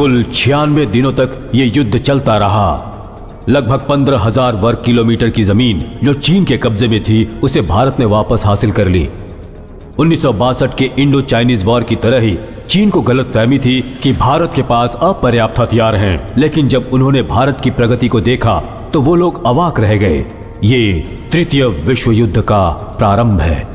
कुल 96 दिनों तक ये युद्ध चलता रहा। लगभग 15,000 वर्ग किलोमीटर की जमीन जो चीन के कब्जे में थी उसे भारत ने वापस हासिल कर ली। 1962 के इंडो चाइनीज वॉर की तरह ही चीन को गलतफहमी थी कि भारत के पास अपर्याप्त हथियार हैं, लेकिन जब उन्होंने भारत की प्रगति को देखा तो वो लोग अवाक रह गए। ये तृतीय विश्व युद्ध का प्रारंभ है।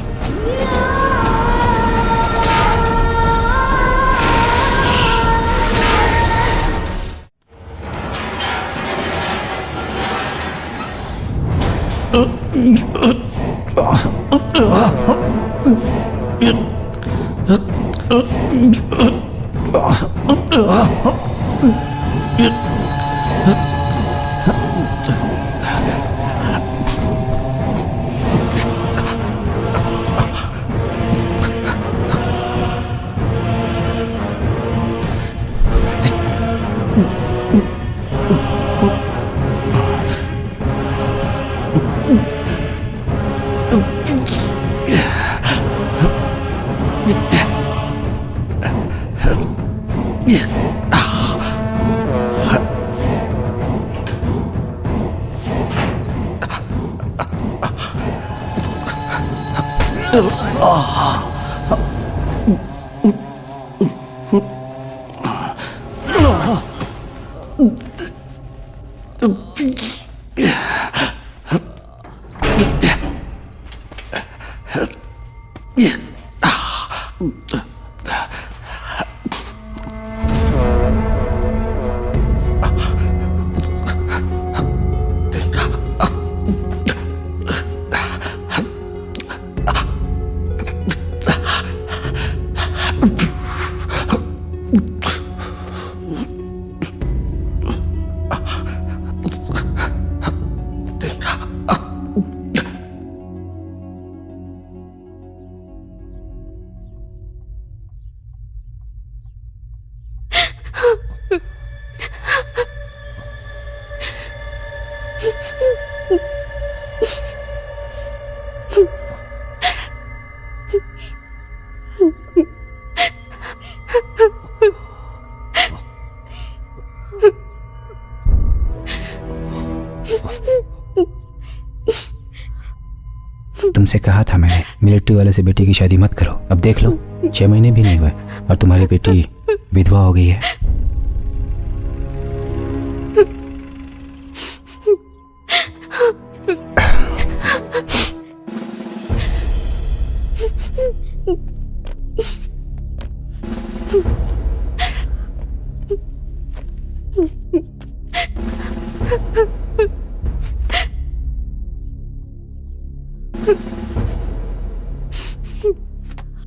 तुमसे कहा था मैंने, मिलिट्री वाले से बेटी की शादी मत करो। अब देख लो 6 महीने भी नहीं हुए और तुम्हारी बेटी विधवा हो गई है।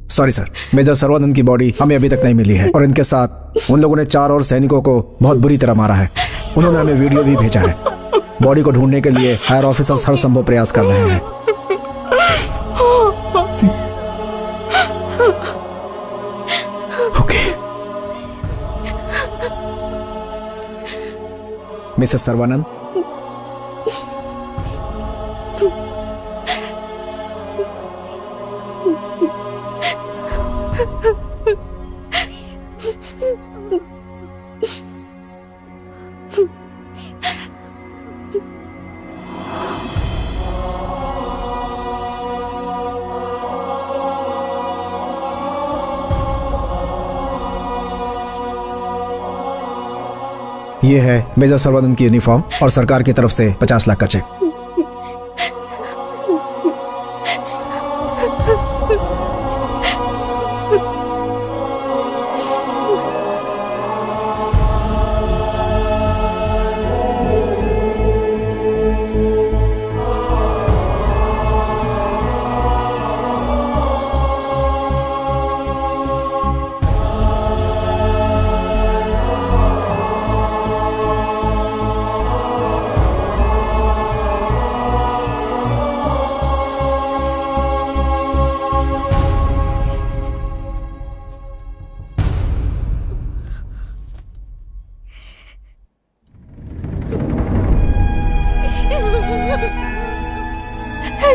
सॉरी सर, मेजर सर्वानंद की बॉडी हमें अभी तक नहीं मिली है और इनके साथ उन लोगों ने 4 और सैनिकों को बहुत बुरी तरह मारा है। उन्होंने हमें वीडियो भी भेजा है। बॉडी को ढूंढने के लिए हायर ऑफिसर्स हर संभव प्रयास कर रहे हैं। ओके। मिसेस सर्वानंद, ये है मेजर सर्वानंद की यूनिफॉर्म और सरकार की तरफ से 50 लाख का चेक।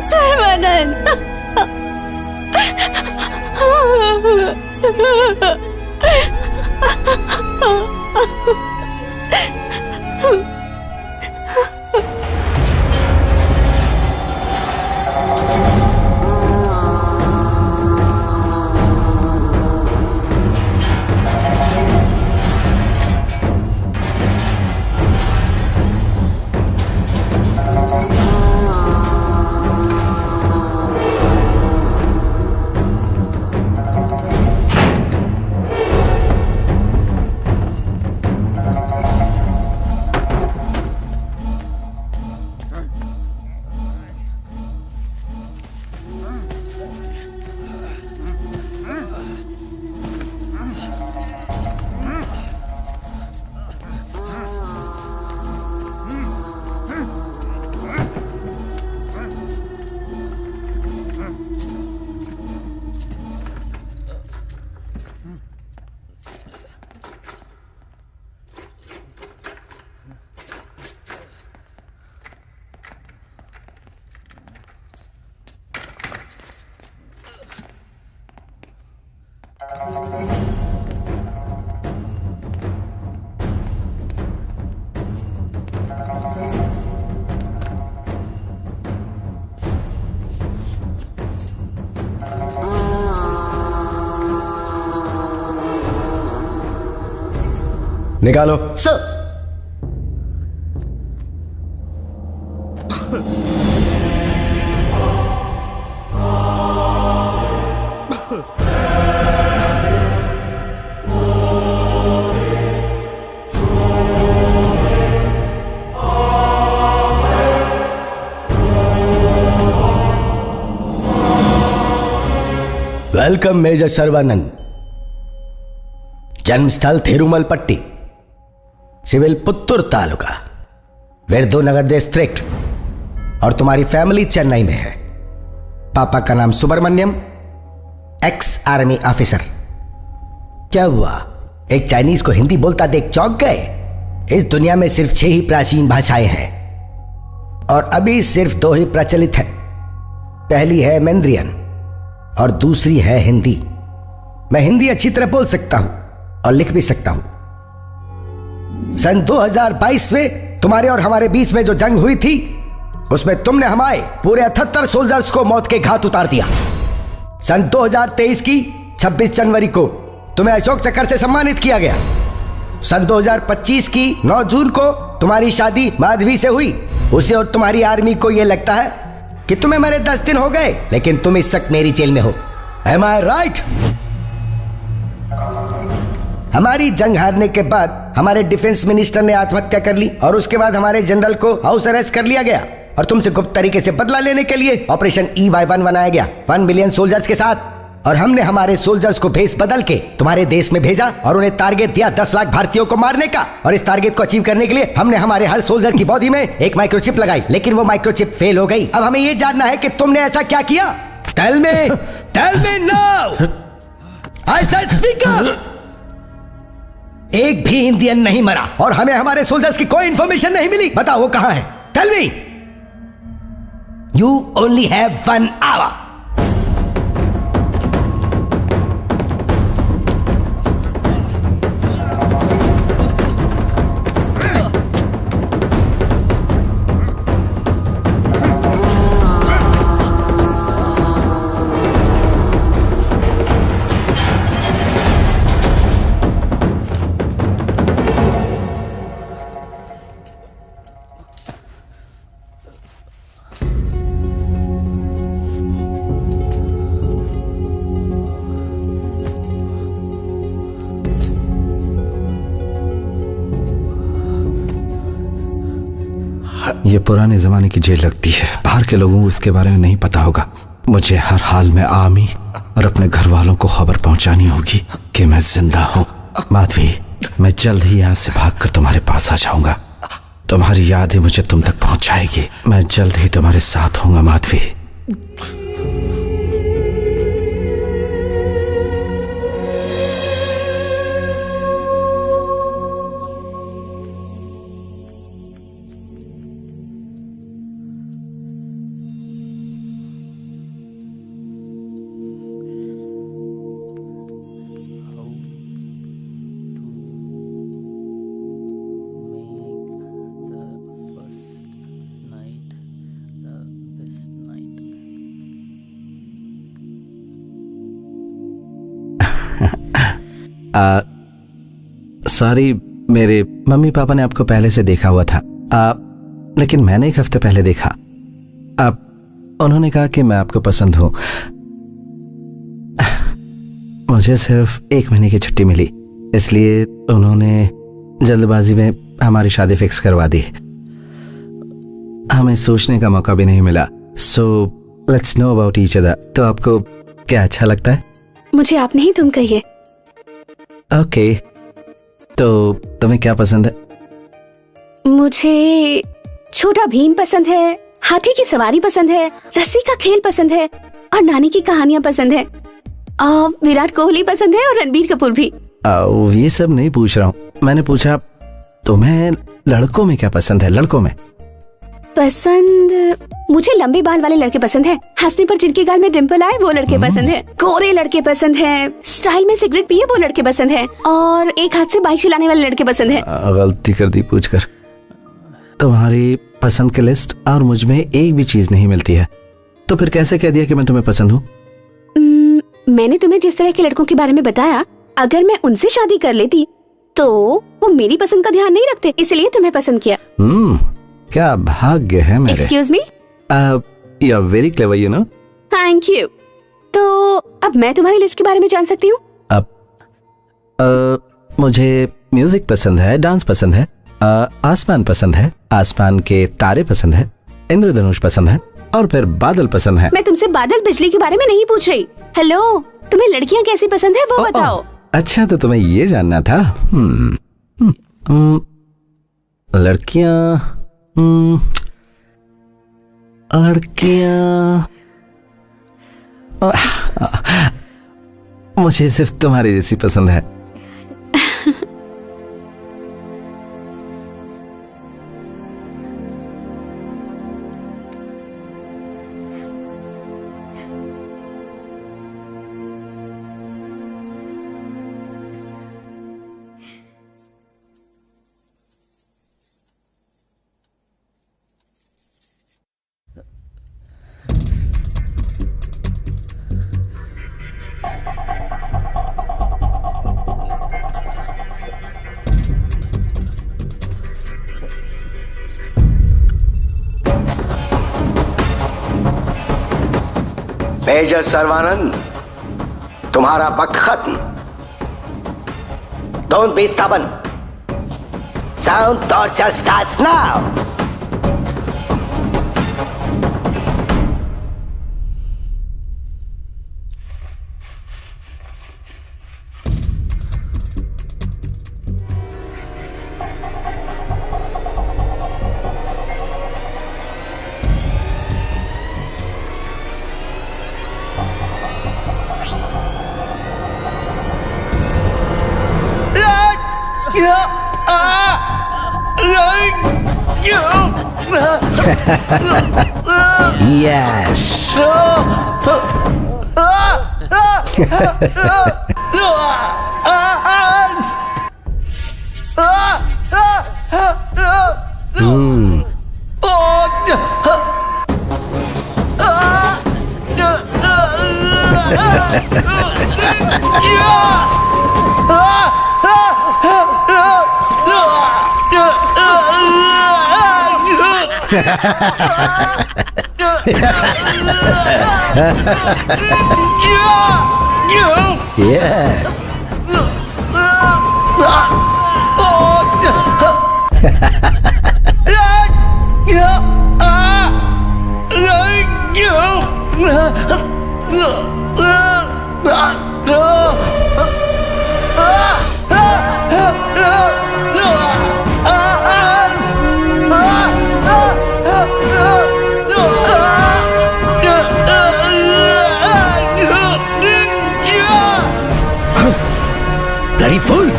सर्वानंद, निकालो। सर। Welcome major Sarvanand. जन्मस्थल थिरुमलपट्टी, सिविल पुत्तूर तालुका, विरुधुनगर डिस्ट्रिक्ट, और तुम्हारी फैमिली चेन्नई में है। पापा का नाम सुब्रमण्यम, एक्स आर्मी ऑफिसर। क्या हुआ, एक चाइनीज को हिंदी बोलता देख चौंक गए? इस दुनिया में सिर्फ 6 ही प्राचीन भाषाएं हैं और अभी सिर्फ 2 ही प्रचलित है। पहली है मैंड्रियन और दूसरी है हिंदी। मैं हिंदी अच्छी तरह बोल सकता हूं और लिख भी सकता हूं। सन 2022 में तुम्हारे और हमारे बीच में जो जंग हुई थी, उसमें तुमने हमारे पूरे 78 सोल्जर्स को मौत के घाट उतार दिया। सन 2023 की 26 जनवरी को तुम्हें अशोक चक्र से सम्मानित किया गया। सन 2025 की 9 जून को तुम्हारी शादी माधवी से हुई। उसे और तुम्हारी आर्मी को यह लगता है कि तुम्हें मरे 10 दिन हो गए, लेकिन तुम इस वक्त मेरी जेल में हो। Am I right? हमारी जंग हारने के बाद हमारे डिफेंस मिनिस्टर ने आत्महत्या कर ली और उसके बाद हमारे जनरल को हाउस अरेस्ट कर लिया गया और तुमसे गुप्त तरीके से बदला लेने के लिए ऑपरेशन EY1 बनाया गया 1 मिलियन सोल्जर्स के साथ। और हमने हमारे सोल्जर्स को भेस बदल के तुम्हारे देश में भेजा और उन्हें टारगेट दिया 10 लाख भारतीयों को मारने का। और इस टारगेट को अचीव करने के लिए हमने हमारे हर सोल्जर की बॉडी में एक माइक्रोचिप लगाई, लेकिन वो माइक्रोचिप फेल हो गई। अब हमें ये जानना है कि तुमने ऐसा क्या किया। Tell me now! I said speak up! एक भी इंडियन नहीं मरा और हमें हमारे सोल्जर्स की कोई इंफॉर्मेशन नहीं मिली। बताओ वो कहां है? Tell me! You only have 1 hour. ये पुराने जमाने की जेल लगती है। बाहर के लोगों को इसके बारे में नहीं पता होगा। मुझे हर हाल में आर्मी और अपने घर वालों को खबर पहुंचानी होगी कि मैं जिंदा हूं। माधवी, मैं जल्द ही यहाँ से भागकर तुम्हारे पास आ जाऊंगा। तुम्हारी याद ही मुझे तुम तक पहुंचाएगी। मैं जल्द ही तुम्हारे साथ होऊंगा माधवी। सॉरी, मेरे मम्मी पापा ने आपको पहले से देखा हुआ था, लेकिन मैंने एक हफ्ते पहले देखा। उन्होंने कहा कि मैं आपको पसंद हूं। मुझे सिर्फ 1 महीने की छुट्टी मिली, इसलिए उन्होंने जल्दबाजी में हमारी शादी फिक्स करवा दी। हमें सोचने का मौका भी नहीं मिला। So let's know about each other. तो आपको क्या अच्छा लगता है? मुझे आप नहीं तुम कहिए। ओके, तो तुम्हें क्या पसंद है? मुझे छोटा भीम पसंद है, हाथी की सवारी पसंद है, रस्सी का खेल पसंद है और नानी की कहानियां पसंद है। विराट कोहली पसंद है और रणबीर कपूर भी। ये सब नहीं पूछ रहा हूँ, मैंने पूछा तुम्हें लड़कों में क्या पसंद है? लड़कों में पसंद मुझे लंबे बाल वाले लड़के पसंद है, हंसने पर जिनके गाल में डिम्पल आए वो लड़के पसंद है, गोरे लड़के पसंद है, स्टाइल में सिगरेट पिए वो लड़के पसंद है, और एक हाथ से बाइक चलाने वाले लड़के पसंद है। गलती कर दी पूछकर। तुम्हारी पसंद की लिस्ट और मुझ में एक भी चीज नहीं मिलती है, तो फिर कैसे कह दिया कि मैं तुम्हें पसंद हूँ? मैंने तुम्हें जिस तरह के लड़कों के बारे में बताया, अगर मैं उनसे शादी कर लेती तो वो मेरी पसंद का ध्यान नहीं रखते, इसलिए तुम्हें पसंद किया। क्या भाग्य है मेरे। Excuse me. You are very clever, you know. Thank you. तो अब मैं तुम्हारी लिस्ट के बारे में जान सकती हूँ? मुझे म्यूजिक पसंद है, डांस पसंद है, आसमान पसंद है, आसमान के तारे पसंद है, इंद्रधनुष पसंद है, और फिर बादल पसंद है। मैं तुमसे बादल बिजली के बारे में नहीं पूछ रही। हेलो, तुम्हें लड़कियाँ कैसी पसंद है वो बताओ। अच्छा, तो तुम्हें ये जानना था। लड़कियाँ मुझे सिर्फ तुम्हारी जैसी पसंद है। मेजर सर्वानंद, तुम्हारा वक्त खत्म। Don't be stubborn. Sound torture starts now. Yes. Yeah. Bloody fool!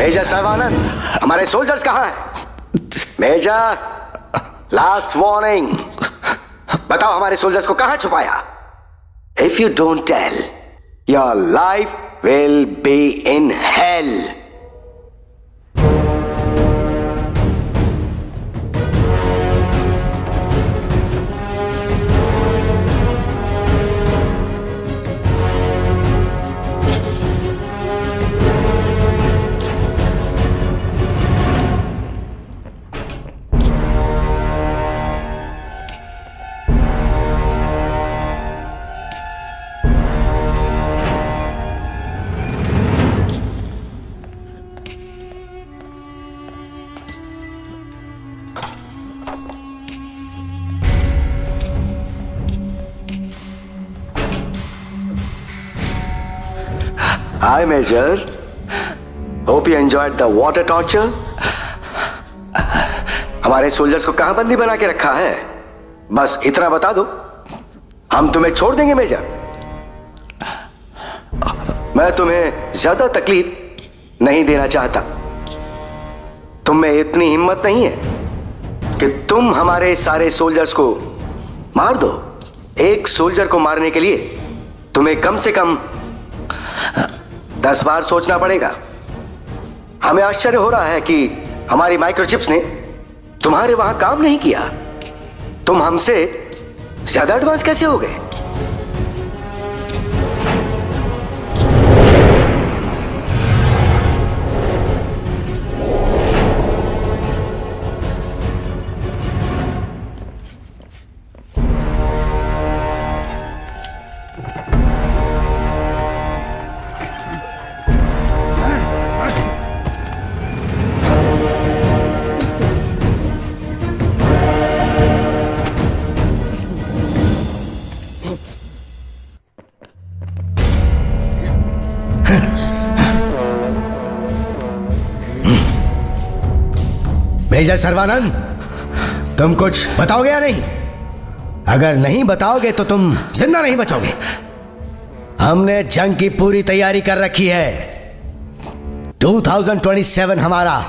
Major Sarvanand, हमारे सोल्जर्स कहाँ हैं? मेजर, लास्ट वार्निंग, बताओ हमारे सोल्जर्स को कहाँ छुपाया? If you don't tell, your life will be in hell. Hi, Major. Hope you enjoyed the water torture. हमारे soldiers को कहां बंदी बना के रखा है? बस इतना बता दो, हम तुम्हें छोड़ देंगे मेजर। मैं तुम्हें ज्यादा तकलीफ नहीं देना चाहता। तुम में इतनी हिम्मत नहीं है कि तुम हमारे सारे सोल्जर्स को मार दो। एक सोल्जर को मारने के लिए तुम्हें कम से कम 10 बार सोचना पड़ेगा। हमें आश्चर्य हो रहा है कि हमारी माइक्रोचिप्स ने तुम्हारे वहां काम नहीं किया। तुम हमसे ज्यादा एडवांस कैसे हो गए? मेजर सर्वानंद, तुम कुछ बताओगे या नहीं? अगर नहीं बताओगे तो तुम जिंदा नहीं बचोगे। हमने जंग की पूरी तैयारी कर रखी है। 2027 हमारा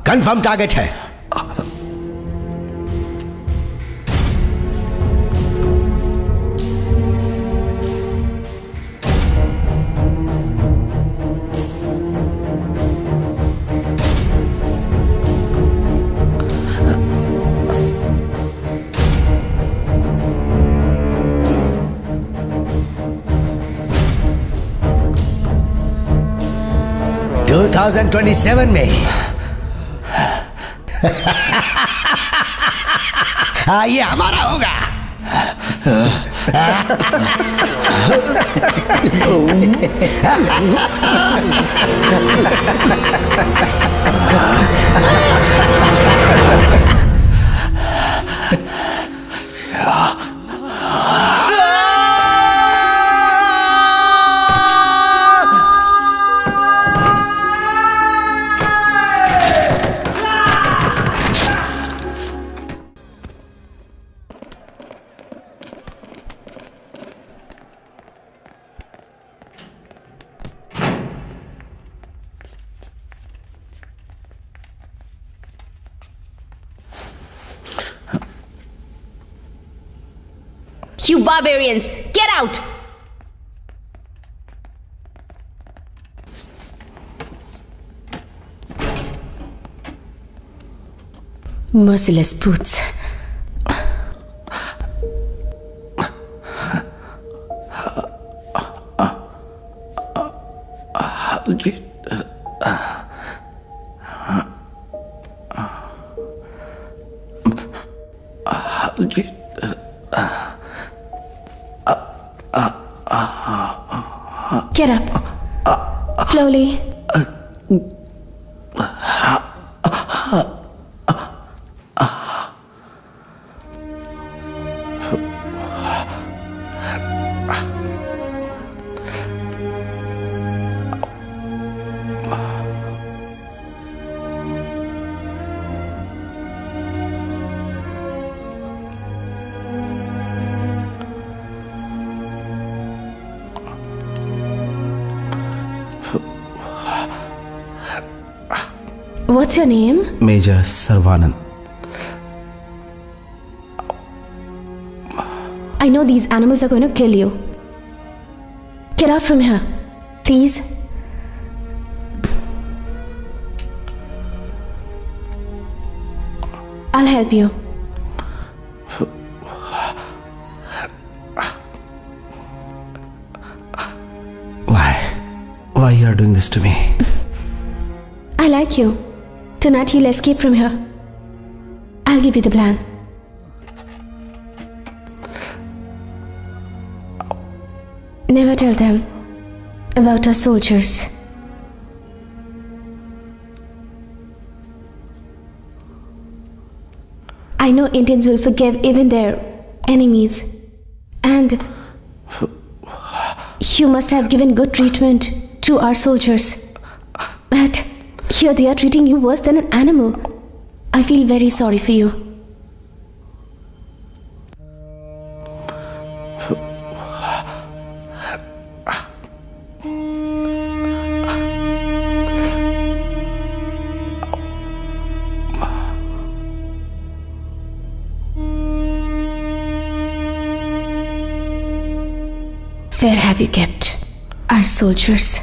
कंफर्म टारगेट है। $2027 में हाँ, ये हमारा होगा। You barbarians, get out! Merciless brutes. Get up. Slowly. What's your name? Major Sarvanand. I know these animals are going to kill you. Get out from here, please. I'll help you. Why you are doing this to me? I like you. Tonight you'll escape from here. I'll give you the plan. Never tell them about our soldiers. I know Indians will forgive even their enemies. And you must have given good treatment to our soldiers. But here they are treating you worse than an animal. I feel very sorry for you. Where have you kept our soldiers?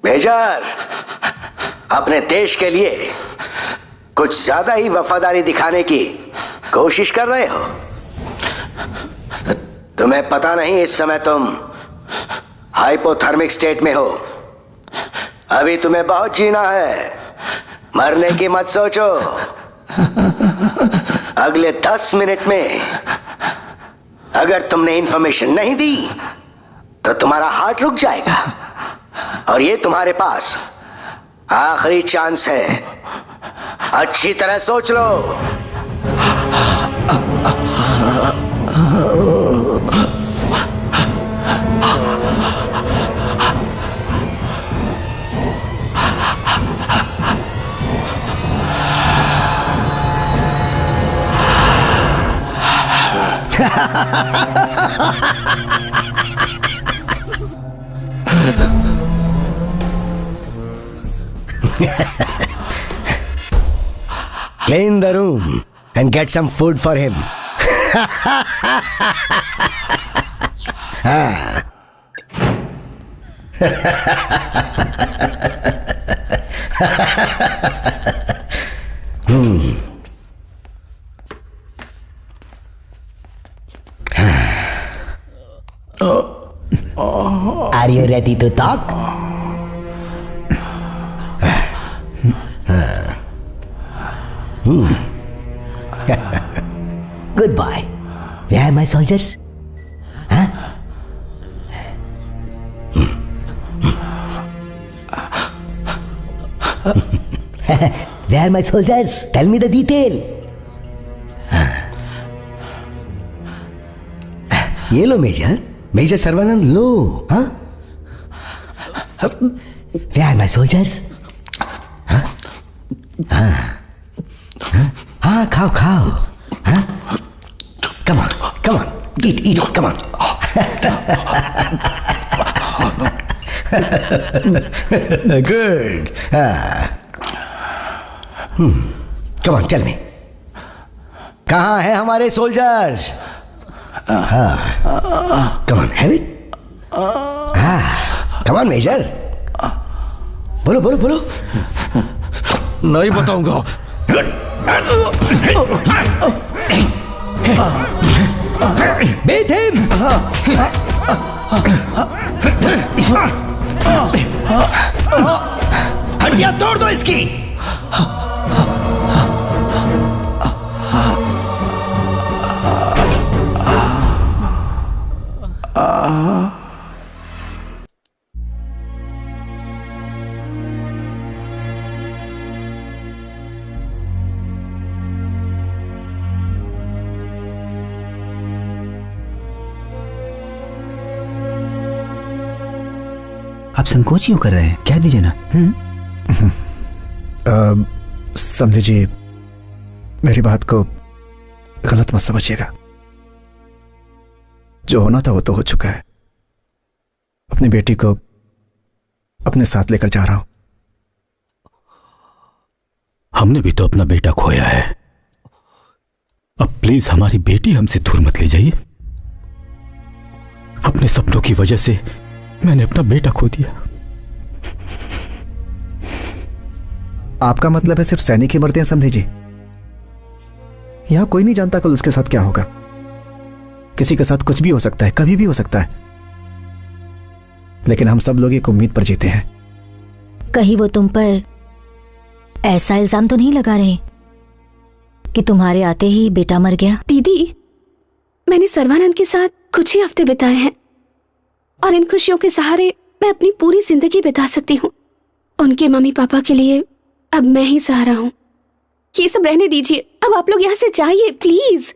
Major, अपने देश के लिए कुछ ज्यादा ही वफादारी दिखाने की कोशिश कर रहे हो। तुम्हें पता नहीं इस समय तुम हाइपोथर्मिक स्टेट में हो। अभी तुम्हें बहुत जीना है, मरने की मत सोचो। अगले 10 मिनट में अगर तुमने इंफॉर्मेशन नहीं दी तो तुम्हारा हार्ट रुक जाएगा, और ये तुम्हारे पास आखिरी चांस है। अच्छी तरह सोच लो। Clean the room and get some food for him. Are you ready to talk? Good boy. Where are my soldiers? Huh? Where are my soldiers? Tell me the detail. ये लो मेजर, मेजर सर्वानंद लो। हाँ? Where are my soldiers? हाँ? हाँ, खाओ खाओ। हाँ? Come on, come on, eat, come on. Good. Come on, tell me. कहाँ हैं हमारे soldiers? Come on, have it. Come on, major. बोलो बोलो बोलो। नहीं बताऊंगा। Beat him! हड्डियां तोड़ दो इसकी। आप संकोच क्यों कर रहे हैं? कह दीजिए ना। समझे जी, मेरी बात को गलत मत समझिएगा। जो होना था वो तो हो चुका है। अपनी बेटी को अपने साथ लेकर जा रहा हूं। हमने भी तो अपना बेटा खोया है। अब प्लीज हमारी बेटी हमसे दूर मत ले जाइए। अपने सपनों की वजह से मैंने अपना बेटा खो दिया। आपका मतलब है सिर्फ सैनिक ही मरते हैं समझे जी? यहां कोई नहीं जानता कल उसके साथ क्या होगा। किसी के साथ कुछ भी हो सकता है, कभी भी हो सकता है। लेकिन हम सब लोग एक उम्मीद पर जीते हैं। कहीं वो तुम पर ऐसा इल्जाम तो नहीं लगा रहे कि तुम्हारे आते ही बेटा मर गया? दीदी, मैंने सर्वानंद के साथ कुछ ही हफ्ते बिताए हैं और इन खुशियों के सहारे मैं अपनी पूरी जिंदगी बिता सकती हूँ। उनके मम्मी पापा के लिए अब मैं ही सहारा हूँ। ये सब रहने दीजिए, अब आप लोग यहाँ से जाइए प्लीज।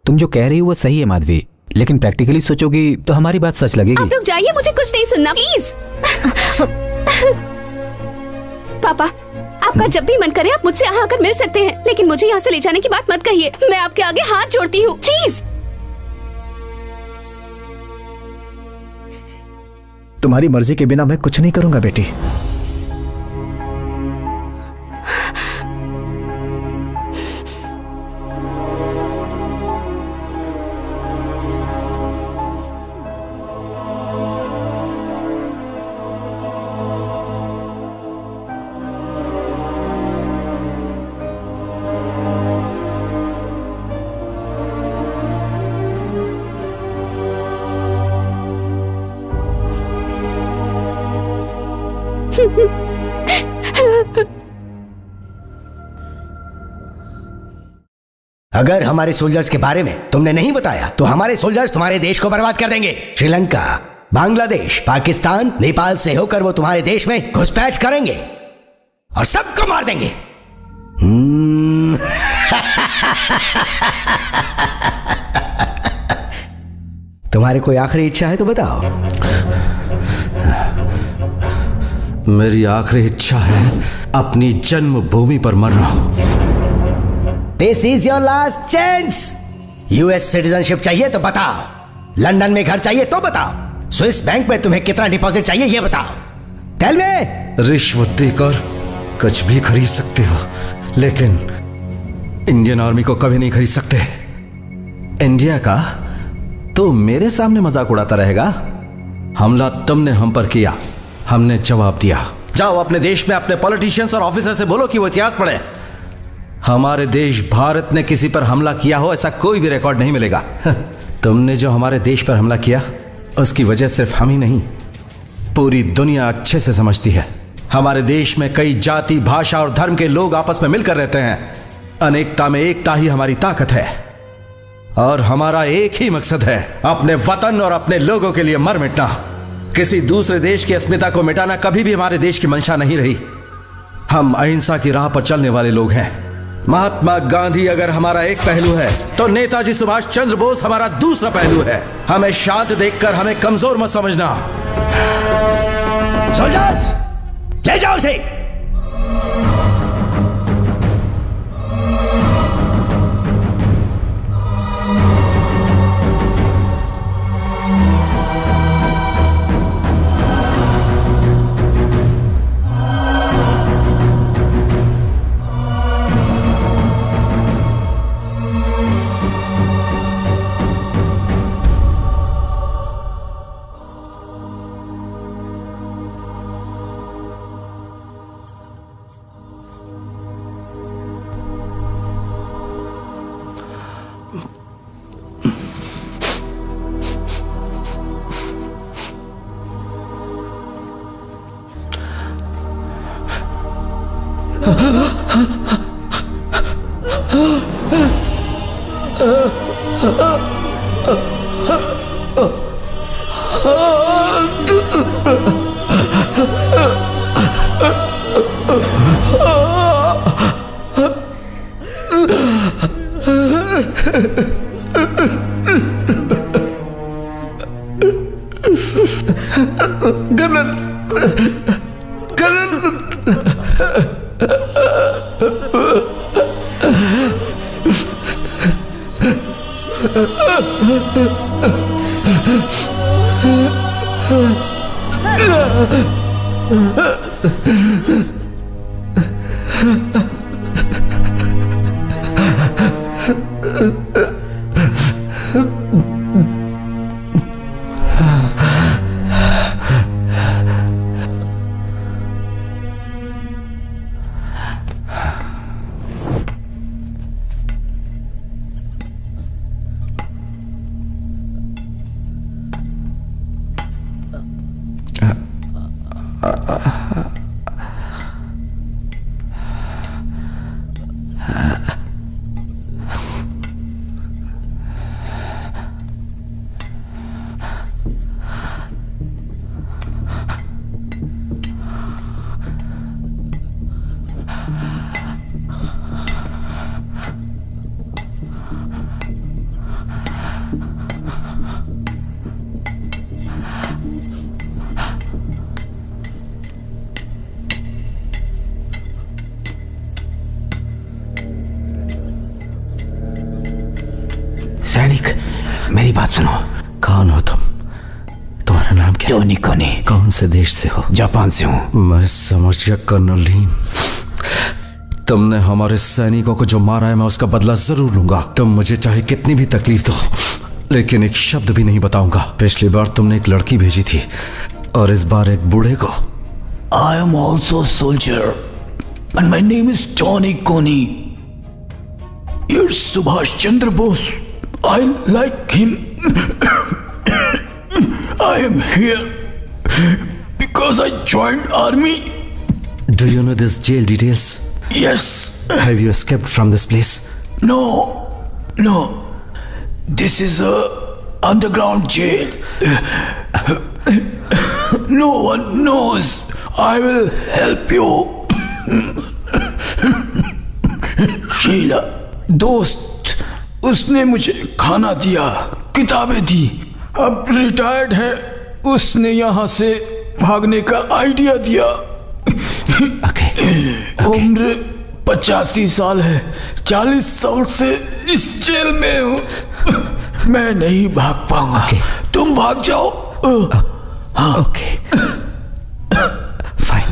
तुम जो कह रही हो वो सही है माधवी, लेकिन प्रैक्टिकली सोचोगी तो हमारी बात सच लगेगी। आप लोग जाइए, मुझे कुछ नहीं सुनना प्लीज। पापा, आपका जब भी मन करे आप मुझसे यहाँ आकर मिल सकते हैं, लेकिन मुझे यहाँ से ले जाने की बात मत कहिए। मैं आपके आगे हाथ जोड़ती हूँ, प्लीज। तुम्हारी मर्जी के बिना मैं कुछ नहीं करूंगा बेटी। अगर हमारे सोल्जर्स के बारे में तुमने नहीं बताया तो हमारे सोल्जर्स तुम्हारे देश को बर्बाद कर देंगे। श्रीलंका, बांग्लादेश, पाकिस्तान, नेपाल से होकर वो तुम्हारे देश में घुसपैठ करेंगे और सबको मार देंगे। तुम्हारी कोई आखिरी इच्छा है तो बताओ। मेरी आखिरी इच्छा है अपनी जन्मभूमि पर मरना। This is your last chance. US citizenship चाहिए तो बताओ। लंदन में घर चाहिए तो बताओ। स्विस बैंक में तुम्हें कितना डिपॉजिट चाहिए ये बताओ। Tell me. रिश्वत देकर कुछ भी खरीद सकते हो, लेकिन इंडियन आर्मी को कभी नहीं खरीद सकते। इंडिया का तो मेरे सामने मजाक उड़ाता रहेगा। हमला तुमने हम पर किया, हमने जवाब दिया। जाओ अपने देश में अपने पॉलिटिशियंस और ऑफिसर से बोलो कि वो इतिहास पढ़े। हमारे देश भारत ने किसी पर हमला किया हो ऐसा कोई भी रिकॉर्ड नहीं मिलेगा। तुमने जो हमारे देश पर हमला किया उसकी वजह सिर्फ हम ही नहीं, पूरी दुनिया अच्छे से समझती है। हमारे देश में कई जाति, भाषा और धर्म के लोग आपस में मिलकर रहते हैं। अनेकता में एकता ही हमारी ताकत है और हमारा एक ही मकसद है, अपने वतन और अपने लोगों के लिए मर मिटना। किसी दूसरे देश की अस्मिता को मिटाना कभी भी हमारे देश की मंशा नहीं रही। हम अहिंसा की राह पर चलने वाले लोग हैं। महात्मा गांधी अगर हमारा एक पहलू है तो नेताजी सुभाष चंद्र बोस हमारा दूसरा पहलू है। हमें शांत देखकर हमें कमजोर मत समझना। सोल्जर्स, ले जाओ उसे। सैनिक, मेरी बात सुनो। कौन हो तुम? तुम्हारा नाम क्या? टोनी कोनी। कौन से देश से हो? जापान से हूँ। मैं समझ गया कर्नल लीन। तुमने हमारे सैनिकों को जो मारा है मैं उसका बदला जरूर लूंगा। तुम मुझे चाहे कितनी भी तकलीफ दो, लेकिन एक शब्द भी नहीं बताऊंगा। पिछली बार तुमने एक लड़की भेजी थी और इस बार एक बूढ़े को। I am also a soldier and my name is Tony Koni. Here's Subhash Chandra Bose. I like him. I am here because I joined army. Do you know this jail details? Yes. Have you escaped from this place? No. This is a underground jail. No one knows. I will help you. Sheila दोस्त, उसने मुझे खाना दिया, किताबें दी, अब retired है। उसने यहाँ से भागने का आइडिया दिया। उम्र 85 साल है, 40 साल से इस जेल में हूँ। मैं नहीं भाग पाऊंगा। तुम भाग जाओ। Okay fine.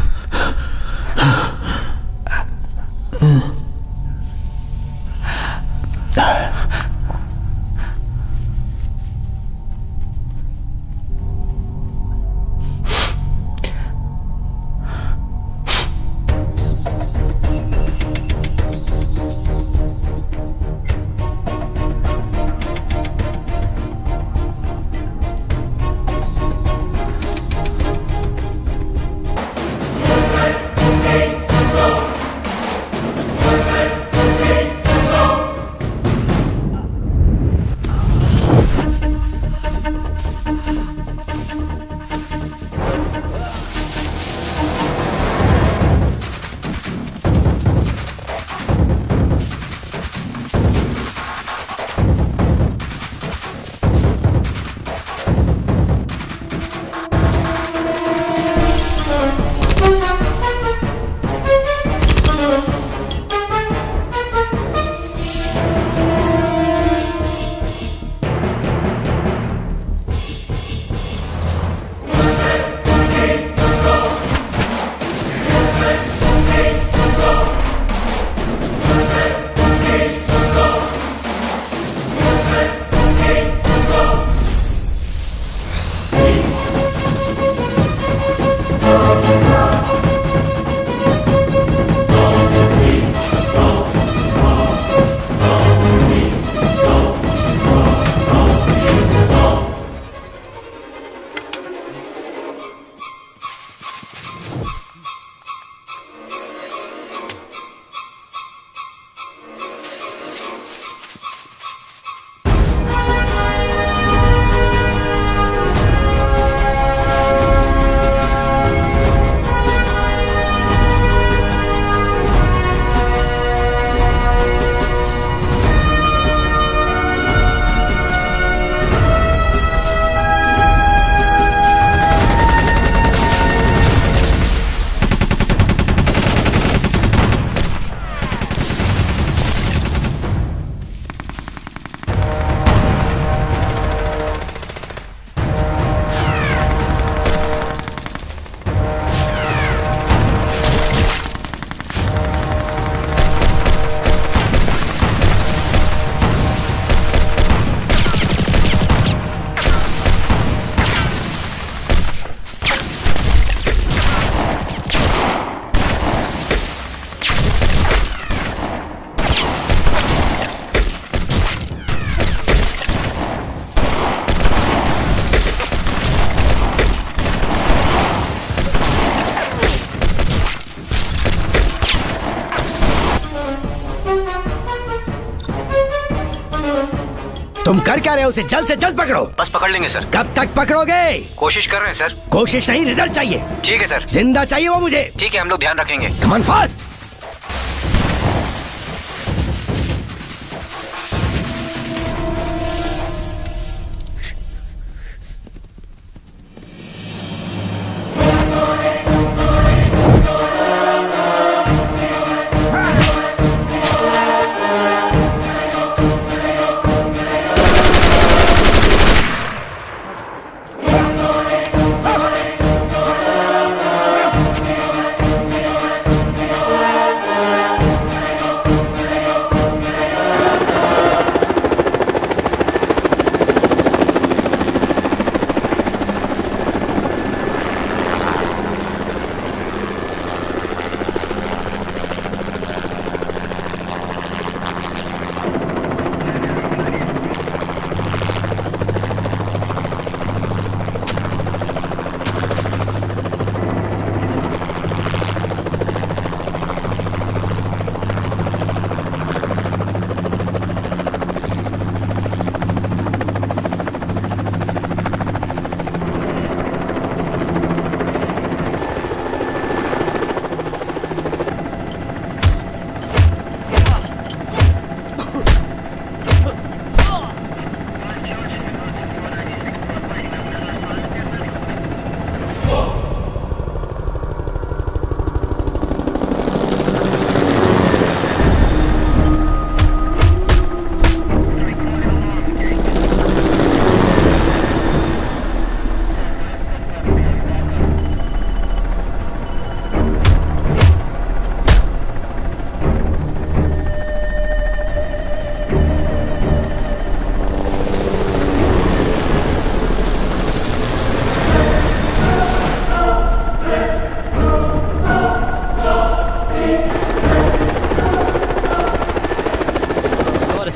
तुम कर क्या रहे हो? उसे जल्द से जल्द पकड़ो। बस पकड़ लेंगे सर। कब तक पकड़ोगे? कोशिश कर रहे हैं सर। कोशिश नहीं, रिजल्ट चाहिए। ठीक है सर। जिंदा चाहिए वो मुझे। ठीक है, हम लोग ध्यान रखेंगे। Come on fast.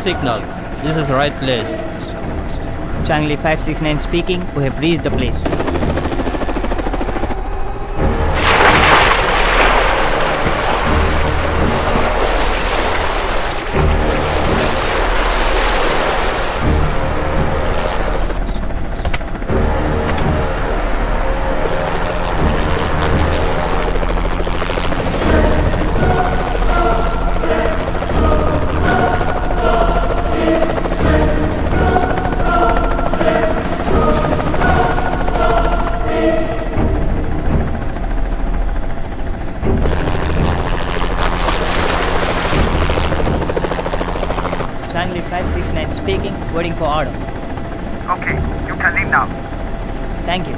signal. This is the right place. Changi 569 speaking. We have reached the place. Changi 569 speaking, waiting for order. Okay, you can leave now. Thank you.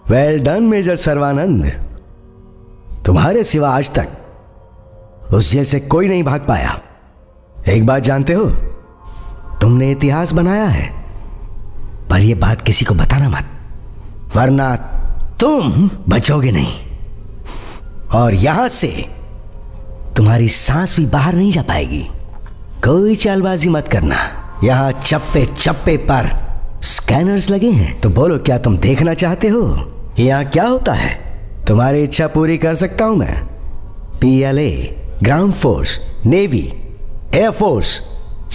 Well done major Sarvanand. तुम्हारे सिवा आज तक उस jail से कोई नहीं भाग पाया। एक बात जानते हो, तुमने इतिहास बनाया है, पर यह बात किसी को बताना मत, वरना तुम बचोगे नहीं और यहां से तुम्हारी सांस भी बाहर नहीं जा पाएगी। कोई चालबाजी मत करना। यहां चप्पे चप्पे पर स्कैनर्स लगे हैं, तो बोलो क्या तुम देखना चाहते हो यहां क्या होता है? तुम्हारी इच्छा पूरी कर सकता हूं मैं। PLA, ground force, navy, air force,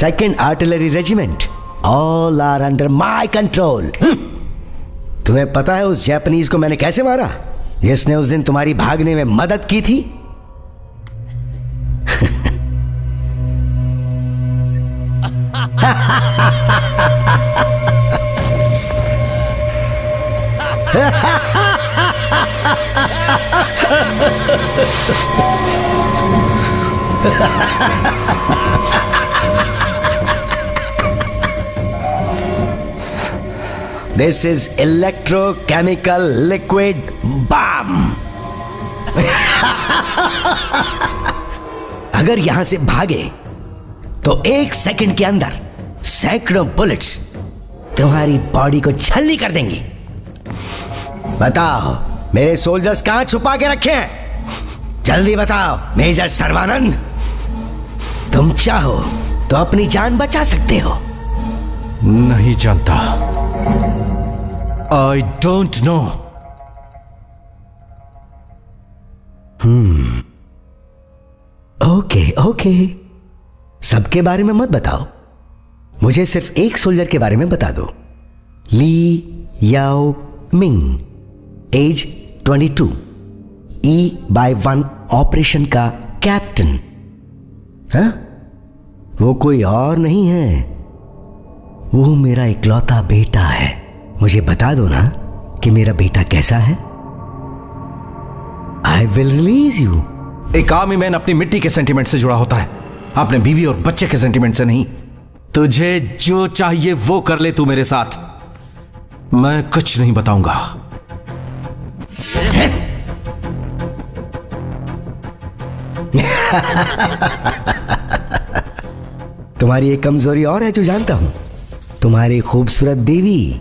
second artillery regiment, all are under my control. तुम्हें पता है उस जापानीज को मैंने कैसे मारा, जिसने उस दिन तुम्हारी भागने में मदद की थी? This is electrochemical liquid bomb. अगर यहां से भागे तो 1 सेकंड के अंदर सैकड़ों बुलेट्स तुम्हारी बॉडी को छलनी कर देंगी। बताओ मेरे सोल्जर्स कहां छुपा के रखे हैं? जल्दी बताओ मेजर सर्वानंद। तुम चाहो तो अपनी जान बचा सकते हो, नहीं जानता। I don't know. Okay okay, सबके बारे में मत बताओ, मुझे सिर्फ एक सोल्जर के बारे में बता दो। ली याओ मिंग, एज 22, E/1 ऑपरेशन का कैप्टन। हाँ, वो कोई और नहीं है, वो मेरा इकलौता बेटा है। मुझे बता दो ना कि मेरा बेटा कैसा है। I will release you. एक आर्मी मैन अपनी मिट्टी के सेंटीमेंट से जुड़ा होता है, अपने बीवी और बच्चे के सेंटीमेंट से नहीं। तुझे जो चाहिए वो कर ले तू मेरे साथ, मैं कुछ नहीं बताऊंगा। तुम्हारी एक कमजोरी और है जो जानता हूं, तुम्हारी खूबसूरत बीवी।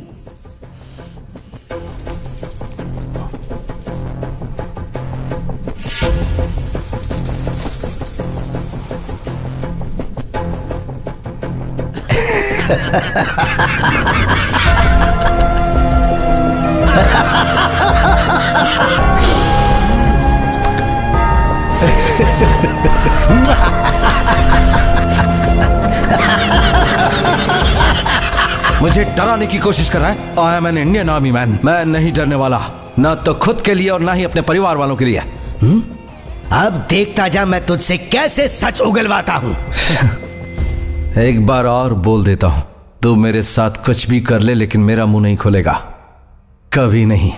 मुझे डराने की कोशिश कर रहा है। I M an Indian army man. मैं नहीं डरने वाला, ना तो खुद के लिए और ना ही अपने परिवार वालों के लिए। अब देखता जा मैं तुझसे कैसे सच उगलवाता हूं। एक बार और बोल देता हूं, तू मेरे साथ कुछ भी कर ले लेकिन मेरा मुंह नहीं खुलेगा, कभी नहीं।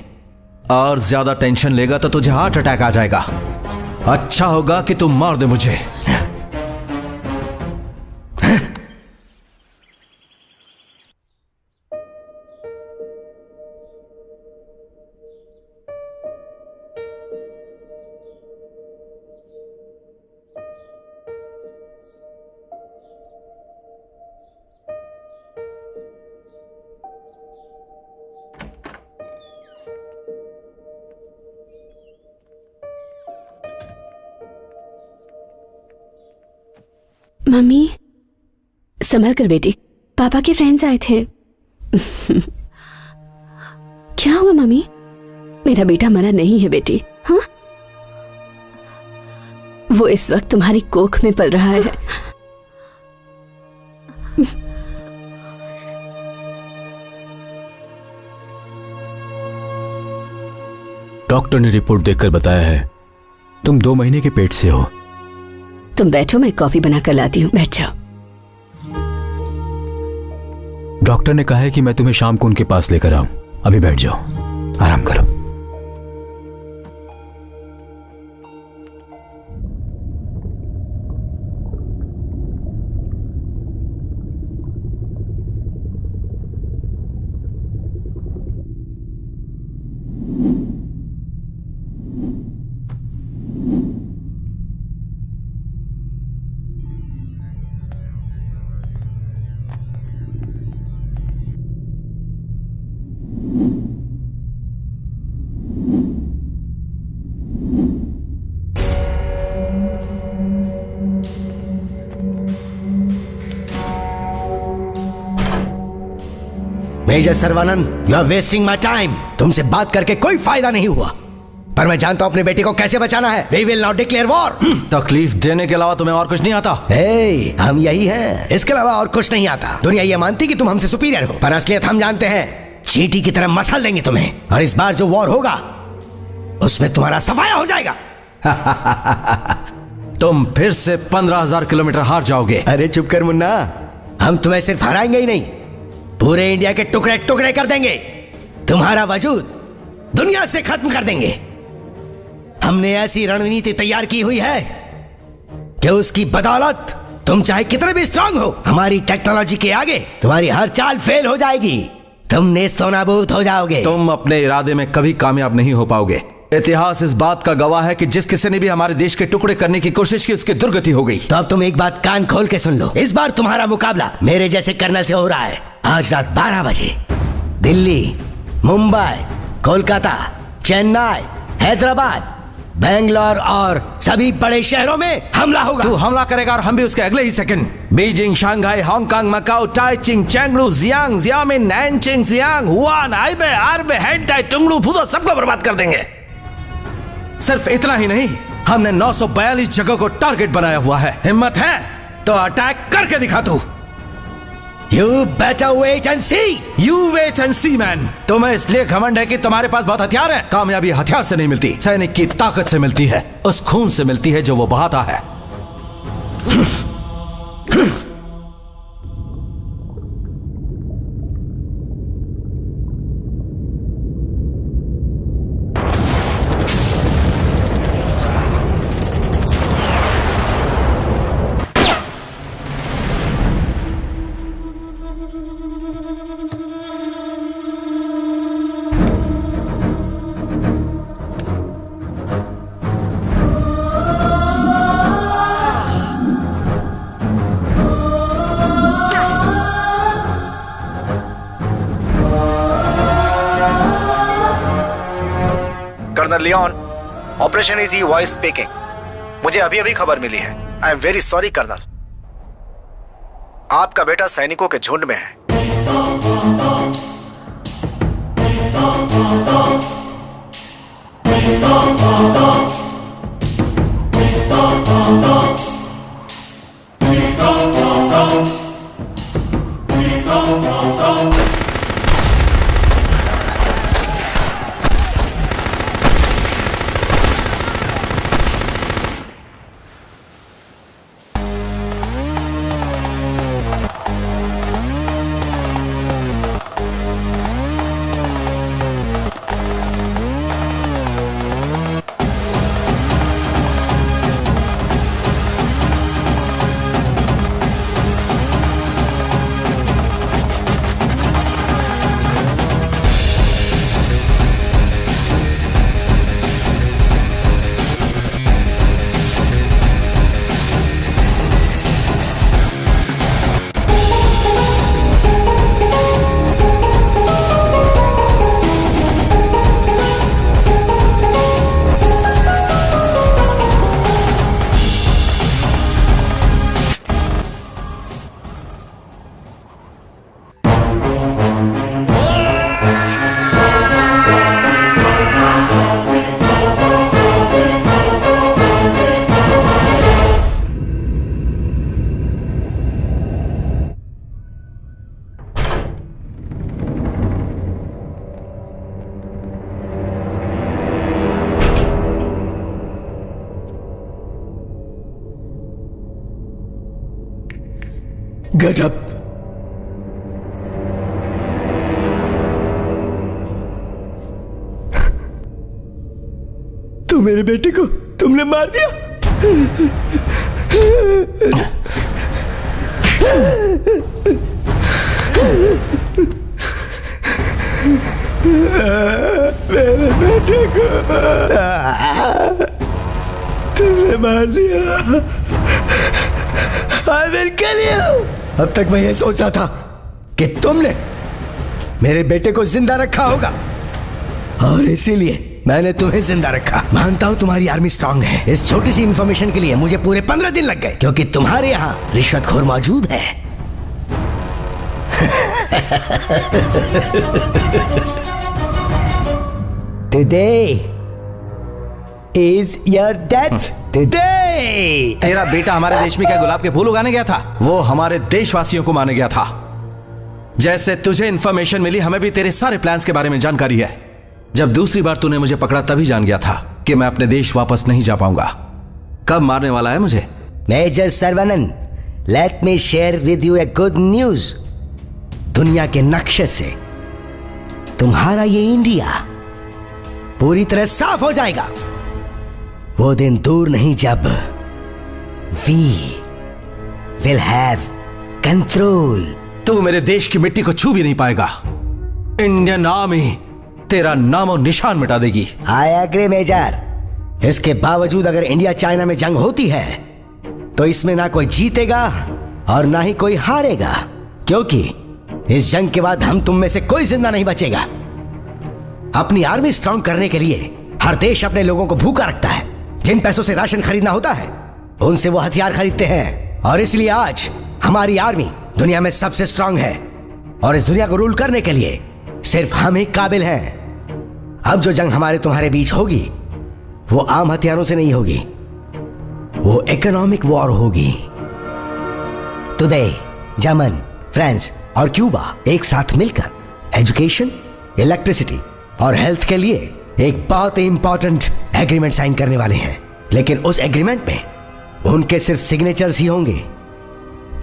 और ज्यादा टेंशन लेगा तो तुझे हार्ट अटैक आ जाएगा। अच्छा होगा कि तू मार दे मुझे। मम्मी, संभल कर बेटी, पापा के फ्रेंड्स आए थे। क्या हुआ मम्मी? मेरा बेटा मरा नहीं है बेटी। हाँ, वो इस वक्त तुम्हारी कोख में पल रहा है। डॉक्टर ने रिपोर्ट देखकर बताया है तुम 2 महीने के पेट से हो। तुम बैठो, मैं कॉफी बनाकर लाती हूँ, बैठ जाओ। डॉक्टर ने कहा है कि मैं तुम्हें शाम को उनके पास लेकर आऊं। अभी बैठ जाओ, आराम करो। Major Sarvanand, you are wasting my time. तुमसे बात करके कोई फायदा नहीं हुआ, पर मैं जानता हूं अपने बेटे को कैसे बचाना है। We will not declare war. तकलीफ देने के अलावा तुम्हें और कुछ नहीं आता? हम यही हैं, इसके अलावा और कुछ नहीं आता। दुनिया ये मानती कि तुम हमसे सुपीरियर हो, पर असलियत हम जानते हैं। चींटी की तरह मसल देंगे तुम्हें, और इस बार जो वॉर होगा उसमें तुम्हारा सफाया हो जाएगा। तुम फिर से 15,000 किलोमीटर हार जाओगे। अरे चुप कर मुन्ना, हम तुम्हें सिर्फ हराएंगे ही नहीं, पूरे इंडिया के टुकड़े टुकड़े कर देंगे। तुम्हारा वजूद दुनिया से खत्म कर देंगे। हमने ऐसी रणनीति तैयार की हुई है कि उसकी बदौलत तुम चाहे कितने भी स्ट्रांग हो, हमारी टेक्नोलॉजी के आगे तुम्हारी हर चाल फेल हो जाएगी। तुम नेस्तनाबूद हो जाओगे। तुम अपने इरादे में कभी कामयाब नहीं हो पाओगे। इतिहास इस बात का गवाह है कि जिस किसी ने भी हमारे देश के टुकड़े करने की कोशिश की उसकी दुर्गति हो गई। तो अब तुम एक बात कान खोल के सुन लो, इस बार तुम्हारा मुकाबला मेरे जैसे कर्नल से हो रहा है। आज रात 12 बजे दिल्ली, मुंबई, कोलकाता, चेन्नई, हैदराबाद बेंगलोर और सभी बड़े शहरों में हमला होगा। तू हमला करेगा और हम भी उसके अगले ही second Beijing, Shanghai, Hong Kong, Macau, Taichung, Chengdu, Jiang, Xiamen, Nanjing, Jiang, Huan, आइबे, आरबे, हेंटाई, टुंगडू, फुजो सबको बर्बाद कर देंगे। सिर्फ इतना ही नहीं, हमने 942 जगह को टारगेट बनाया हुआ है। हिम्मत है तो अटैक करके दिखा तू। You better wait and see. You wait and see, man. तुम्हें इसलिए घमंड है कि तुम्हारे पास बहुत हथियार है। कामयाबी हथियार से नहीं मिलती, सैनिक की ताकत से मिलती है, उस खून से मिलती है जो वो बहाता है। Leon, operation easy voice speaking. मुझे अभी अभी खबर मिली है। I am very sorry colonel, आपका बेटा सैनिकों के झुंड में है। Get up. तो मेरे बेटे को तुमने मार दिया? मेरे बेटे को तुमने मार दिया। I will kill you. अब तक मैं ये सोच रहा था कि तुमने मेरे बेटे को जिंदा रखा होगा और इसीलिए मैंने तुम्हें जिंदा रखा। मानता हूं तुम्हारी आर्मी स्ट्रांग है। इस छोटी सी इंफॉर्मेशन के लिए मुझे पूरे 15 दिन लग गए क्योंकि तुम्हारे यहां रिश्वतखोर मौजूद है। Today is your death day. तेरा बेटा हमारे देश में क्या गुलाब के फूल उगाने गया था? वो हमारे देशवासियों को मारने गया था। जैसे तुझे इंफॉर्मेशन मिली, हमें भी तेरे सारे प्लान्स के बारे में जानकारी है। जब दूसरी बार तूने मुझे पकड़ा तभी जान गया था कि मैं अपने देश वापस नहीं जा पाऊंगा। कब मारने वाला है मुझे? Major Sarvanan, let me share with you a good news. दुनिया के नक्शे से तुम्हारा ये इंडिया पूरी तरह साफ हो जाएगा। वो दिन दूर नहीं जब वी विल हैव कंट्रोल। तू मेरे देश की मिट्टी को छू भी नहीं पाएगा। इंडियन आर्मी तेरा नामो निशान मिटा देगी। I agree major. इसके बावजूद अगर इंडिया चाइना में जंग होती है तो इसमें ना कोई जीतेगा और ना ही कोई हारेगा, क्योंकि इस जंग के बाद हम तुम में से कोई जिंदा नहीं बचेगा। अपनी आर्मी स्ट्रांग करने के लिए हर देश अपने लोगों को भूखा रखता है। जिन पैसों से राशन खरीदना होता है उनसे वो हथियार खरीदते हैं। और इसलिए आज हमारी आर्मी दुनिया में सबसे स्ट्रांग है और इस दुनिया को रूल करने के लिए सिर्फ हम ही काबिल हैं। अब जो जंग हमारे तुम्हारे बीच होगी वो आम हथियारों से नहीं होगी, वो इकोनॉमिक वॉर होगी। टुडे जर्मन, फ्रांस और क्यूबा एक साथ मिलकर एजुकेशन, इलेक्ट्रिसिटी और हेल्थ के लिए एक बहुत ही इंपॉर्टेंट एग्रीमेंट साइन करने वाले हैं। लेकिन उस एग्रीमेंट में उनके सिर्फ सिग्नेचर्स ही होंगे,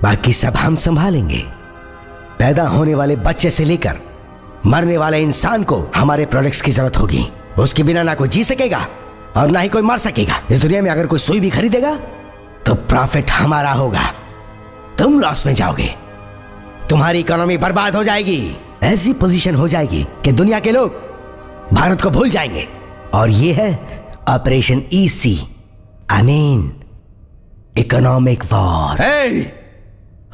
बाकी सब हम संभालेंगे। पैदा होने वाले बच्चे से लेकर मरने वाले इंसान को हमारे प्रोडक्ट्स की जरूरत होगी। उसके बिना ना कोई जी सकेगा और ना ही कोई मर सकेगा। इस दुनिया में अगर कोई सुई भी खरीदेगा तो प्रॉफिट हमारा होगा, तुम लॉस में जाओगे, तुम्हारी इकोनॉमी बर्बाद हो जाएगी। ऐसी पोजीशन हो जाएगी कि दुनिया के लोग भारत को भूल जाएंगे। और ये है operation EC, I mean economic war.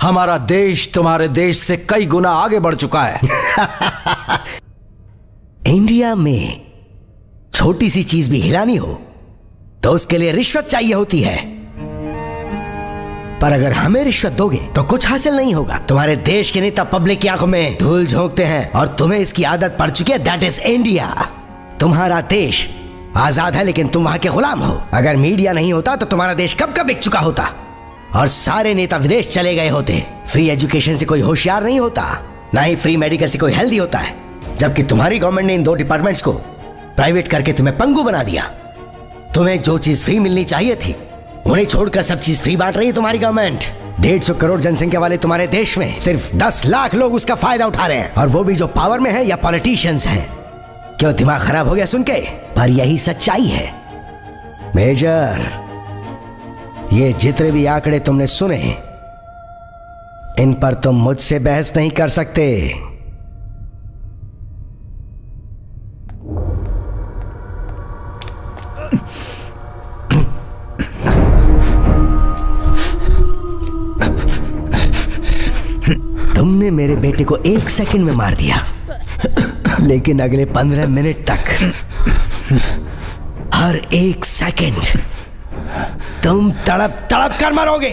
हमारा देश तुम्हारे देश से कई गुना आगे बढ़ चुका है। इंडिया में छोटी सी चीज भी हिलानी हो तो उसके लिए रिश्वत चाहिए होती है, पर अगर हमें रिश्वत दोगे तो कुछ हासिल नहीं होगा। तुम्हारे देश के नेता पब्लिक की आंखों में धूल झोंकते हैं और तुम्हें इसकी आदत पड़ चुकी है। That is India. तुम्हारा देश आजाद है लेकिन तुम वहां के गुलाम हो। अगर मीडिया नहीं होता तो तुम्हारा देश कब का बिक चुका होता और सारे नेता विदेश चले गए होते। फ्री एजुकेशन से कोई होशियार नहीं होता, ना ही फ्री मेडिकल से कोई हेल्दी होता है। जबकि तुम्हारी गवर्नमेंट ने इन 2 डिपार्टमेंट्स को प्राइवेट करके तुम्हें पंगु बना दिया। तुम्हें जो चीज फ्री मिलनी चाहिए थी उन्हें छोड़कर सब चीज फ्री बांट रही है तुम्हारी गवर्नमेंट। 150 करोड़ जनसंख्या वाले तुम्हारे देश में सिर्फ 10 लाख लोग उसका फायदा उठा रहे हैं, और वो भी जो पावर में है या पॉलिटिशियंस हैं। क्यों दिमाग खराब हो गया सुन के? पर यही सच्चाई है मेजर। ये जितने भी आंकड़े तुमने सुने इन पर तुम मुझसे बहस नहीं कर सकते। तुमने मेरे बेटे को 1 सेकंड में मार दिया, लेकिन अगले 15 मिनट तक हर 1 सेकंड तुम तड़प तड़प कर मरोगे।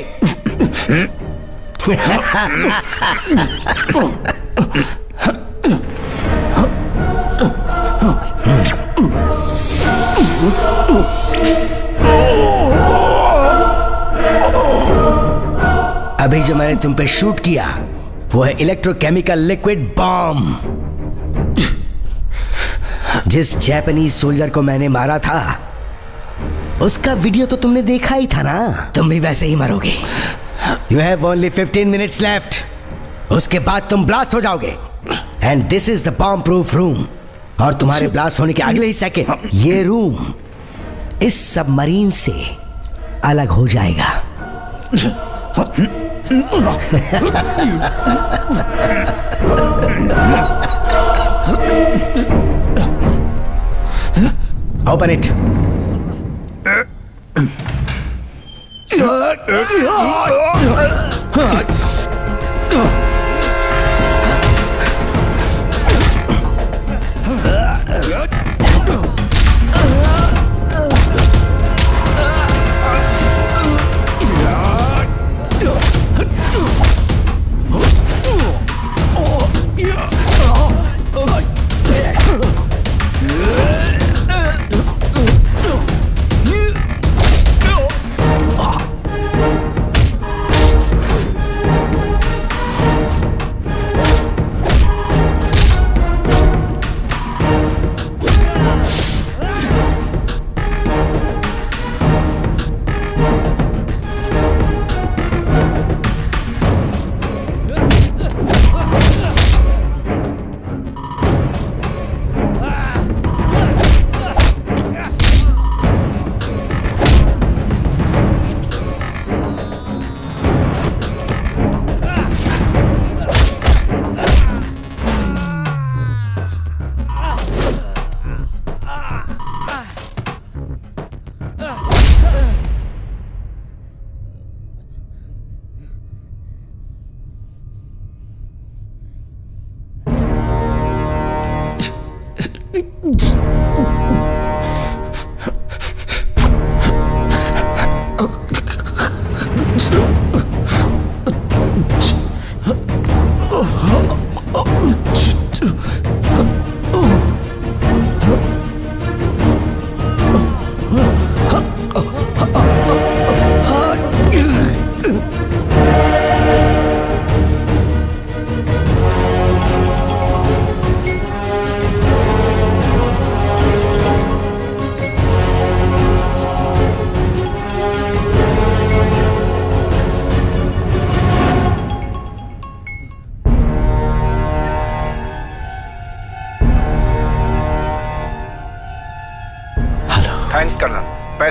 अभी जो मैंने तुम पे शूट किया वो है इलेक्ट्रोकेमिकल लिक्विड बॉम्ब। जिस जापानीज सोल्जर को मैंने मारा था उसका वीडियो तो तुमने देखा ही था ना। तुम भी वैसे ही मरोगे। You have only 15 minutes left, उसके बाद तुम ब्लास्ट हो जाओगे। And this is the bomb proof room. और तुम्हारे ब्लास्ट होने के अगले ही सेकेंड ये रूम इस सबमरीन से अलग हो जाएगा। Open it.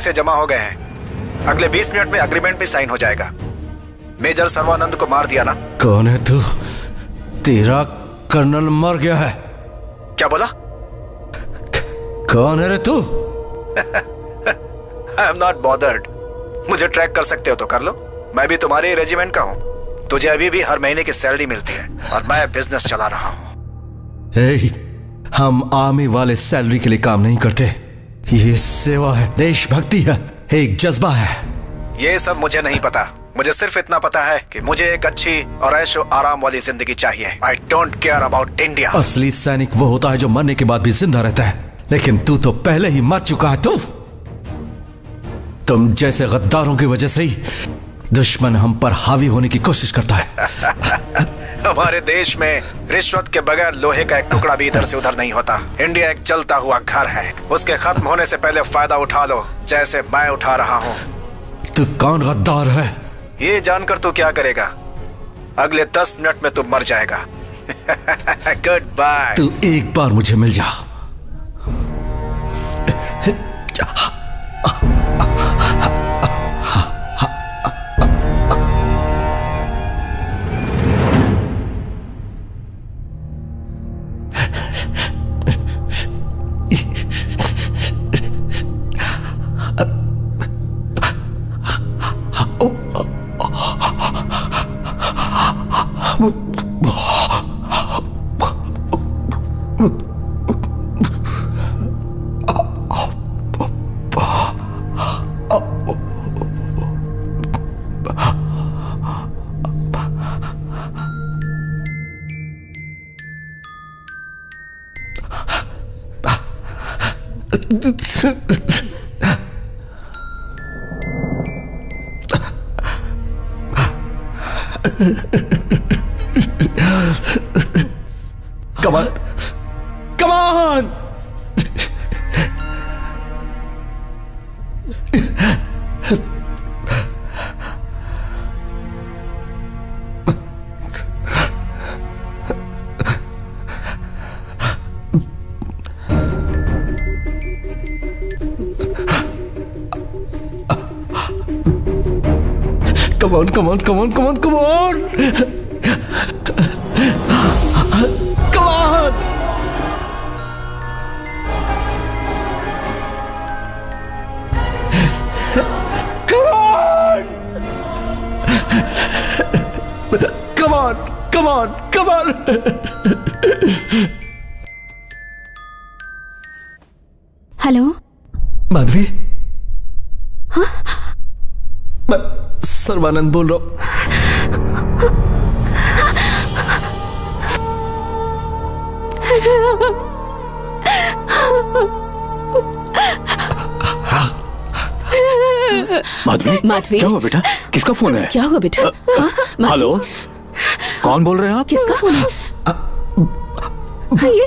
पैसे जमा हो गए हैं। अगले 20 मिनट में अग्रीमेंट भी साइन हो जाएगा। मेजर सर्वानंद को मार दिया ना? कौन है तू? तेरा कर्नल मर गया है। क्या बोला? कौन है रे तू? I am not bothered. मुझे ट्रैक कर सकते हो तो कर लो। मैं भी तुम्हारे रेजिमेंट का हूँ। तुझे अभी भी हर महीने की सैलरी मिलती है और मैं बिजनेस चला रहा हूँ। हम आर्मी वाले सैलरी के लिए काम नहीं करते। ये सेवा है, देशभक्ति है, एक जज्बा है। ये सब मुझे नहीं पता। मुझे सिर्फ इतना पता है कि मुझे एक अच्छी और ऐशो आराम वाली जिंदगी चाहिए। I don't care about India. असली सैनिक वो होता है जो मरने के बाद भी जिंदा रहता है, लेकिन तू तो पहले ही मर चुका है। तुम जैसे गद्दारों की वजह से ही दुश्मन हम पर हावी होने की कोशिश करता है। हमारे देश में रिश्वत के बगैर लोहे का एक टुकड़ा भी इधर से उधर नहीं होता। इंडिया एक चलता हुआ घर है। उसके खत्म होने से पहले फायदा उठा लो, जैसे मैं उठा रहा हूँ। तू कौन गद्दार है? ये जानकर तू क्या करेगा? अगले 10 मिनट में तू मर जाएगा। Good bye. तू एक बार मुझे मिल जा। Come on. Come on. Come on, come on, come on, come on, come on! Come on! Come on! Come on, come on, come on! Hello Madhavi, हाँ? मैं सर्वानंद बोल रहा हूं। माधवी, क्या हुआ बेटा? किसका फोन है? क्या हुआ बेटा? हेलो, कौन बोल रहे हैं आप? किसका फोन है? ये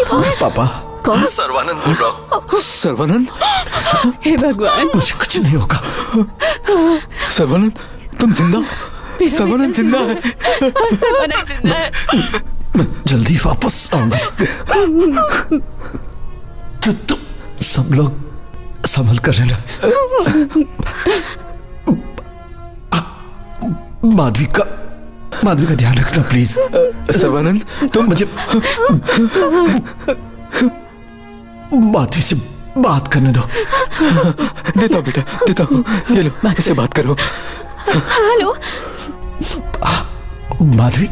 कौन है? पापा, कौन? सर्वानंद बोल रहा हूँ। सर्वानंद? हे भगवान, मुझे कुछ नहीं होगा। सर्वानंद, तुम जिंदा? सर्वानंद जिंदा है। सर्वानंद जिंदा है। मैं जल्दी वापस आऊंगा। तो सब लोग संभल कर रहना। माधवी का ध्यान रखना प्लीज। सर्वानंद, तुम मुझे माधवी से बात करने दो। देता हूँ बेटा, देता हूँ। ये लो, इससे बात करो। हेलो माधवी,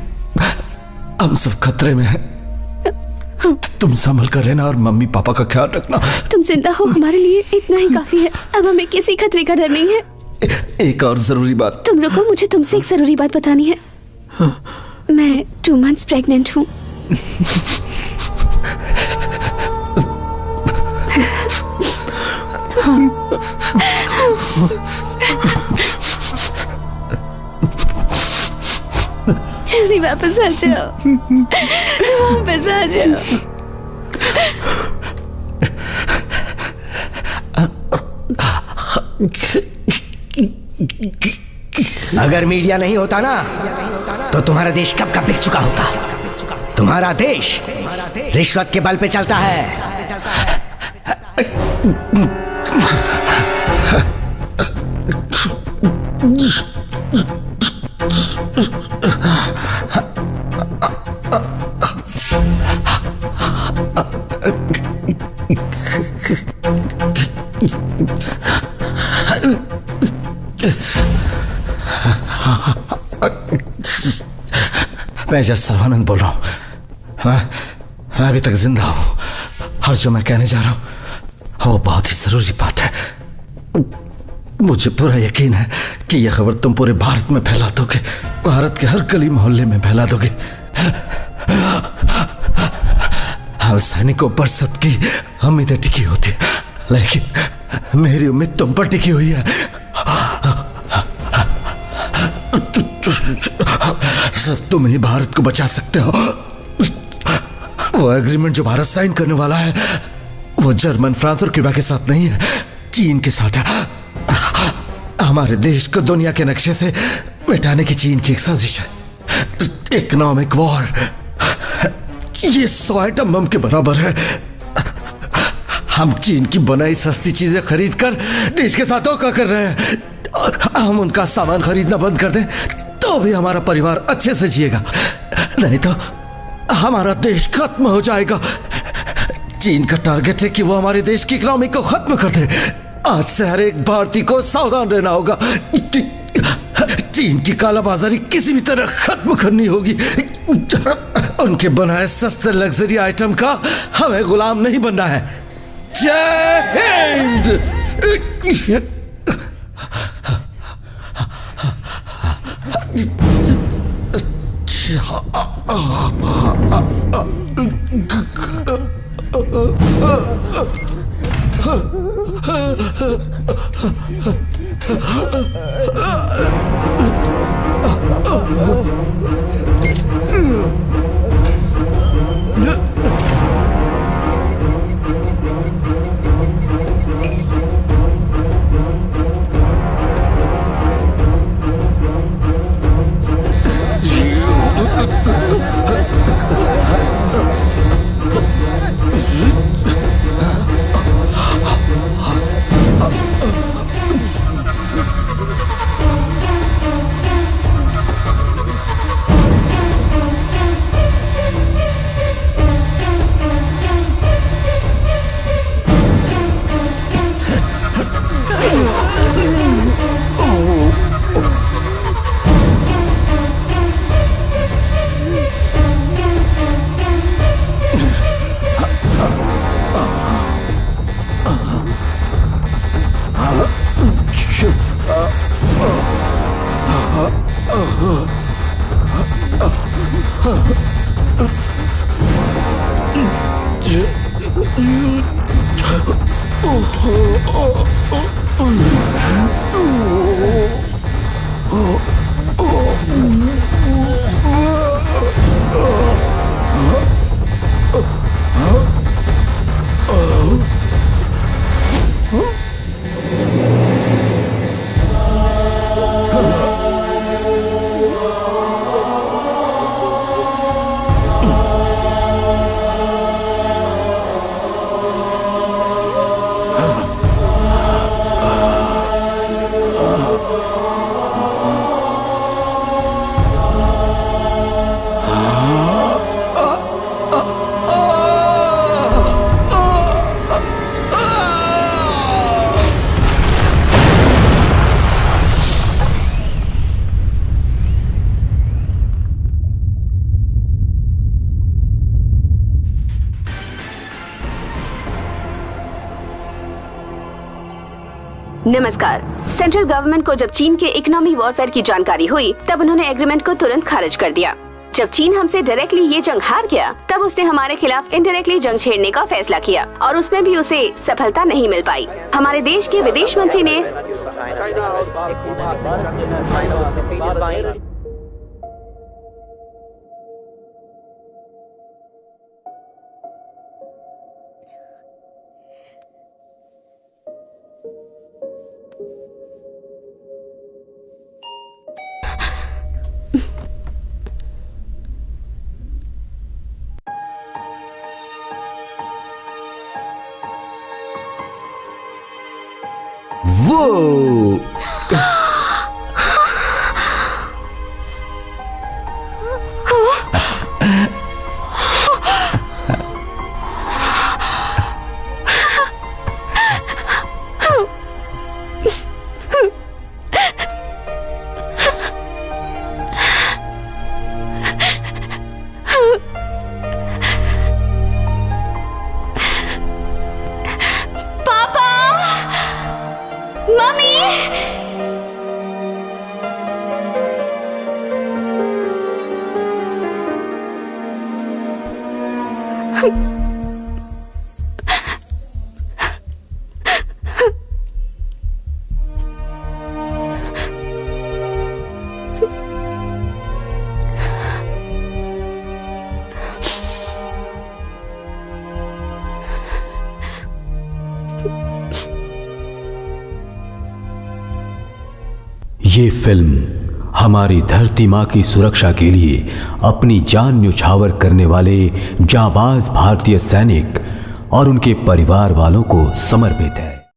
हम सब खतरे में हैं। तुम संभल कर रहना और मम्मी पापा का ख्याल रखना। तुम जिंदा हो, हमारे लिए इतना ही काफी है। अब हमें किसी खतरे का डर नहीं है। एक और जरूरी बात। तुम रुको, मुझे तुमसे एक जरूरी बात बतानी है। मैं 2 months प्रेग्नेंट हूँ। जल्दी वापस आ जाओ, वापस आ जाओ। अगर मीडिया नहीं होता ना तो तुम्हारा देश कब का बिक चुका होता। तुम्हारा देश रिश्वत के बल पे चलता है। मेजर सर्वानंद बोल रहा हूं। मैं अभी तक जिंदा हूं और जो मैं कहने जा रहा हूं वो बहुत ही जरूरी बात है। मुझे पूरा यकीन है कि यह खबर तुम पूरे भारत में फैला दोगे, भारत के हर गली मोहल्ले में फैला दोगे। हम सैनिकों पर सबकी उम्मीदें टिकी होती है, लेकिन मेरी उम्मीद तुम पर टिकी हुई है। सिर्फ तुम ही भारत को बचा सकते हो। वो एग्रीमेंट जो भारत साइन करने वाला है वो जर्मन, फ्रांस और क्यूबा के साथ नहीं है, चीन के साथ है। हमारे देश को दुनिया के नक्शे से मिटाने की चीन की एक साजिश है। इकोनॉमिक वॉर, ये 100 आइटम बम के बराबर है। हम चीन की बनाई सस्ती चीजें खरीद कर देश के साथ धोखा कर रहे हैं। हम उनका सामान खरीदना बंद कर दें तो भी हमारा परिवार अच्छे से जिएगा, नहीं तो हमारा देश खत्म हो जाएगा। चीन का टारगेट है कि वो हमारे देश की इकोनॉमी को खत्म कर दे। आज से हर एक भारतीय को सावधान रहना होगा। चीन की कालाबाजारी किसी भी तरह खत्म करनी होगी। उनके बनाए सस्ते लग्जरी आइटम का हमें गुलाम नहीं बनना है। जय हिंद। नमस्कार। सेंट्रल गवर्नमेंट को जब चीन के इकोनॉमी वॉरफेयर की जानकारी हुई तब उन्होंने एग्रीमेंट को तुरंत खारिज कर दिया। जब चीन हमसे डायरेक्टली ये जंग हार गया तब उसने हमारे खिलाफ इनडायरेक्टली जंग छेड़ने का फैसला किया और उसमें भी उसे सफलता नहीं मिल पाई। हमारे देश के विदेश मंत्री ने मम्मी। ये फिल्म हमारी धरती माँ की सुरक्षा के लिए अपनी जान न्यौछावर करने वाले जाबाज भारतीय सैनिक और उनके परिवार वालों को समर्पित है।